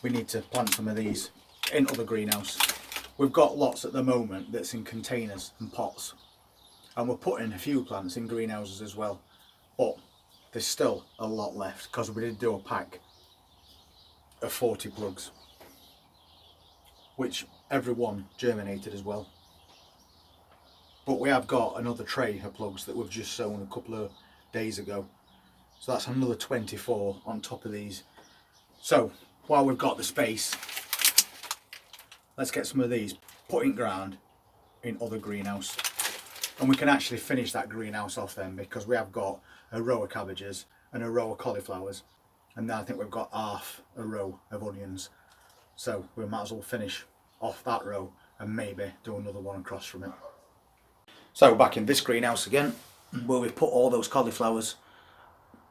we need to plant some of these into the greenhouse. We've got lots at the moment that's in containers and pots, and we're putting a few plants in greenhouses as well, but there's still a lot left because we did do a pack of 40 plugs, which every one germinated as well. But we have got another tray of plugs that we've just sown a couple of days ago, so that's another 24 on top of these. So while we've got the space, let's get some of these put in ground in other greenhouse, and we can actually finish that greenhouse off then, because we have got a row of cabbages and a row of cauliflowers, and then I think we've got half a row of onions, so we might as well finish off that row and maybe do another one across from it. So back in this greenhouse again, where we've put all those cauliflowers,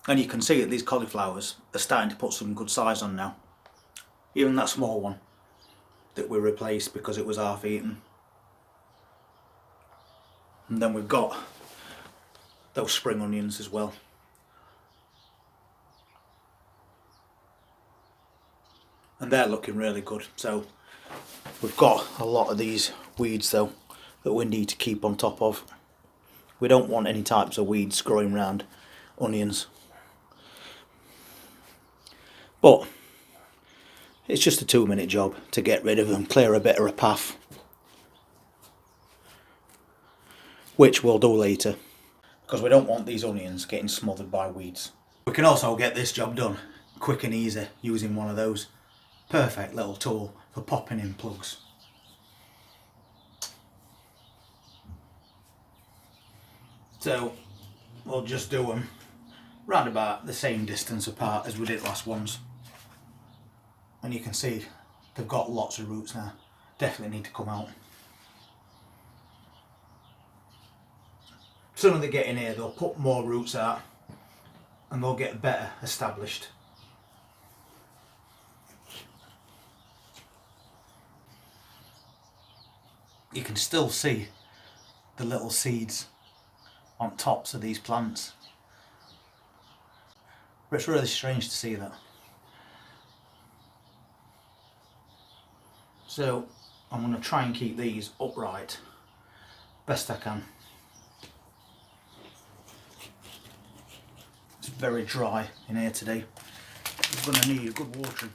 and you can see that these cauliflowers are starting to put some good size on now. Even that small one that we replaced because it was half eaten. And then we've got those spring onions as well. And they're looking really good. So we've got a lot of these weeds though that we need to keep on top of. We don't want any types of weeds growing around onions. But it's just a 2-minute job to get rid of them, clear a bit of a path, which we'll do later, because we don't want these onions getting smothered by weeds. We can also get this job done quick and easy using one of those. Perfect little tool for popping in plugs. So we'll just do them round about the same distance apart as we did last ones. And you can see they've got lots of roots now. Definitely need to come out. As soon as they get in here, they'll put more roots out and they'll get better established. You can still see the little seeds on tops of these plants. But it's really strange to see that. So I'm going to try and keep these upright best I can. It's very dry in here today. We're going to need a good watering.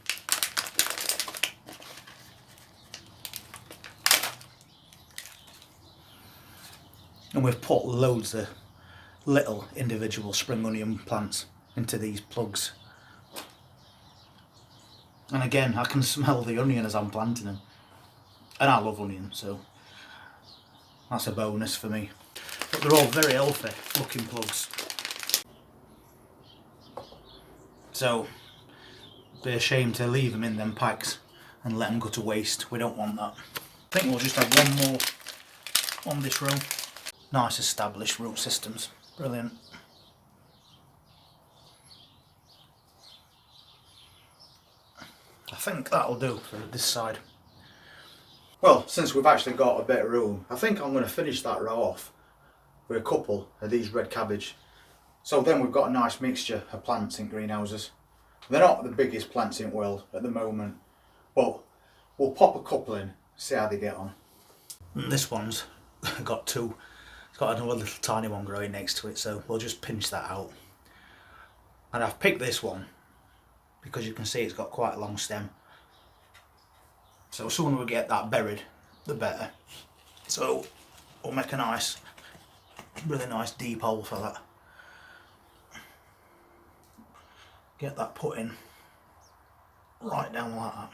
And we've put loads of little individual spring onion plants into these plugs. And again, I can smell the onion as I'm planting them. And I love onion, so that's a bonus for me. But they're all very healthy looking plugs. So, it'd be a shame to leave them in them packs and let them go to waste. We don't want that. I think we'll just have one more on this row. Nice established root systems. Brilliant. I think that'll do for this side. Well, since we've actually got a bit of room, I think I'm going to finish that row off with a couple of these red cabbage. So then we've got a nice mixture of plants in greenhouses. They're not the biggest plants in the world at the moment, but we'll pop a couple in, see how they get on. And this one's got two. It's got another little tiny one growing next to it, so we'll just pinch that out. And I've picked this one because you can see it's got quite a long stem. So the sooner we get that buried, the better. So we'll make a nice, really nice deep hole for that. Get that put in right down like that.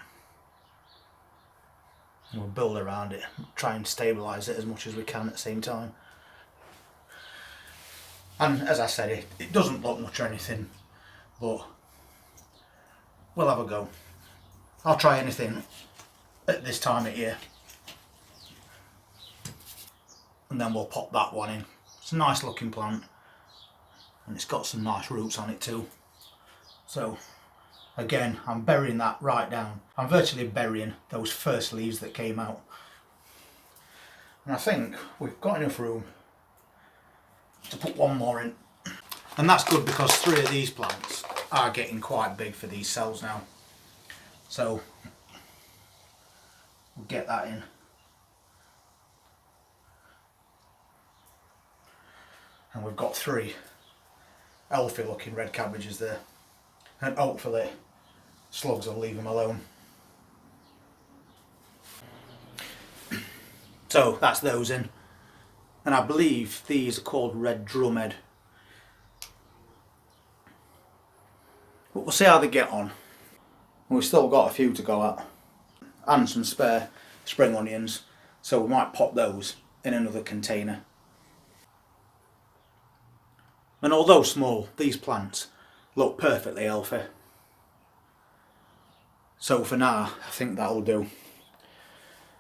And we'll build around it, try and stabilise it as much as we can at the same time. And as I said, it doesn't look much or anything, but we'll have a go. I'll try anything at this time of year. And then we'll pop that one in. It's a nice looking plant and it's got some nice roots on it too. So again, I'm burying that right down. I'm virtually burying those first leaves that came out. And I think we've got enough room to put one more in. And that's good because 3 of these plants are getting quite big for these cells now. So we'll get that in. And we've got 3 healthy looking red cabbages there. And hopefully slugs will leave them alone. So that's those in. And I believe these are called red drumhead. But we'll see how they get on. We've still got a few to go at. And some spare spring onions. So we might pop those in another container. And although small, these plants look perfectly healthy. So for now, I think that'll do.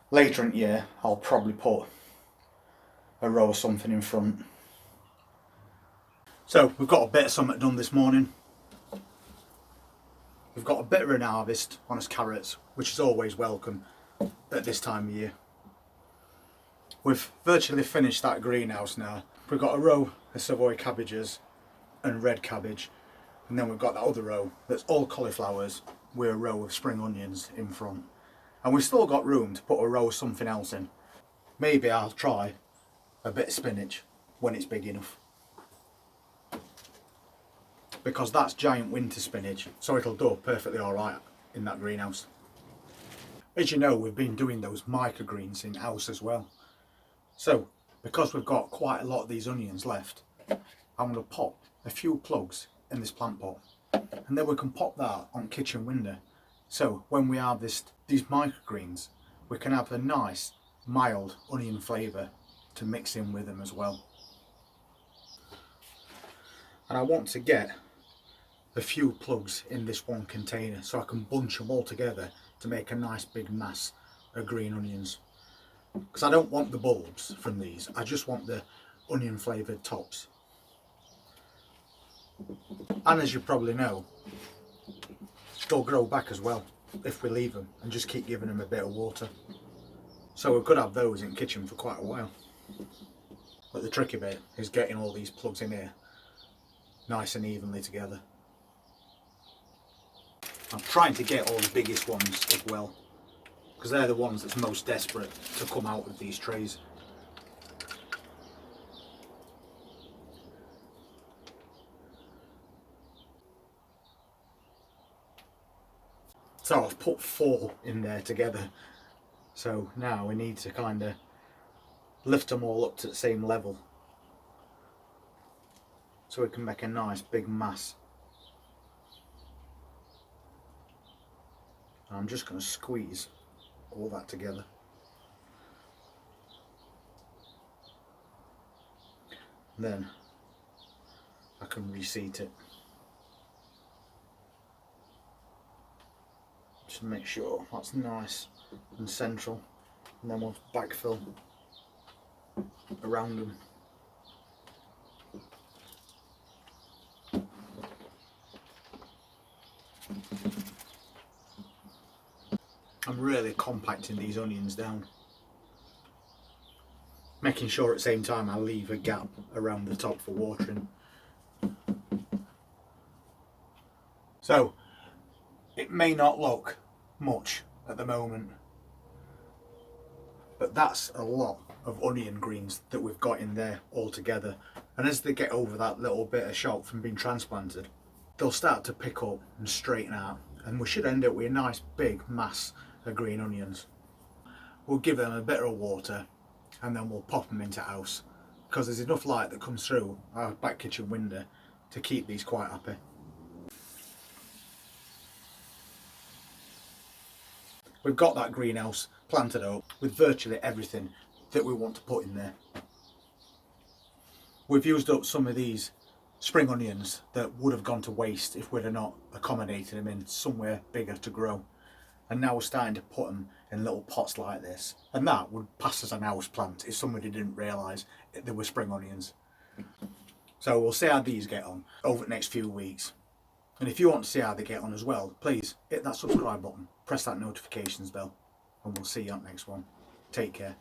Later in the year, I'll probably put a row of something in front. So we've got a bit of something done this morning. We've got a bit of an harvest on us carrots, which is always welcome at this time of year. We've virtually finished that greenhouse now. We've got a row of Savoy cabbages and red cabbage, and then we've got that other row that's all cauliflowers with a row of spring onions in front. And we've still got room to put a row of something else in. Maybe I'll try a bit of spinach when it's big enough, because that's giant winter spinach, so it'll do perfectly alright in that greenhouse. As you know, we've been doing those microgreens in house as well. So because we've got quite a lot of these onions left, I'm going to pop a few plugs in this plant pot, and then we can pop that on kitchen window. So when we harvest these microgreens, we can have a nice mild onion flavour to mix in with them as well. And I want to get a few plugs in this one container so I can bunch them all together to make a nice big mass of green onions. Because I don't want the bulbs from these, I just want the onion flavoured tops. And as you probably know, they'll grow back as well if we leave them and just keep giving them a bit of water. So we could have those in the kitchen for quite a while. But the tricky bit is getting all these plugs in here nice and evenly together. I'm trying to get all the biggest ones as well, because they're the ones that's most desperate to come out of these trays. So I've put 4 in there together. So now we need to kind of lift them all up to the same level so we can make a nice big mass. I'm just going to squeeze all that together. Then I can reseat it. Just make sure that's nice and central, and then we'll backfill around them. I'm really compacting these onions down, making sure at the same time I leave a gap around the top for watering. So it may not look much at the moment, but that's a lot of onion greens that we've got in there all together. And as they get over that little bit of shock from being transplanted, they'll start to pick up and straighten out, and we should end up with a nice big mass of green onions. We'll give them a bit of water and then we'll pop them into house, because there's enough light that comes through our back kitchen window to keep these quite happy. We've got that greenhouse planted up with virtually everything that we want to put in there. We've used up some of these spring onions that would have gone to waste if we'd have not accommodated them in somewhere bigger to grow. And now we're starting to put them in little pots like this. And that would pass as an house plant if somebody didn't realise there were spring onions. So we'll see how these get on over the next few weeks. And if you want to see how they get on as well, please hit that subscribe button, press that notifications bell, and we'll see you on the next one. Take care.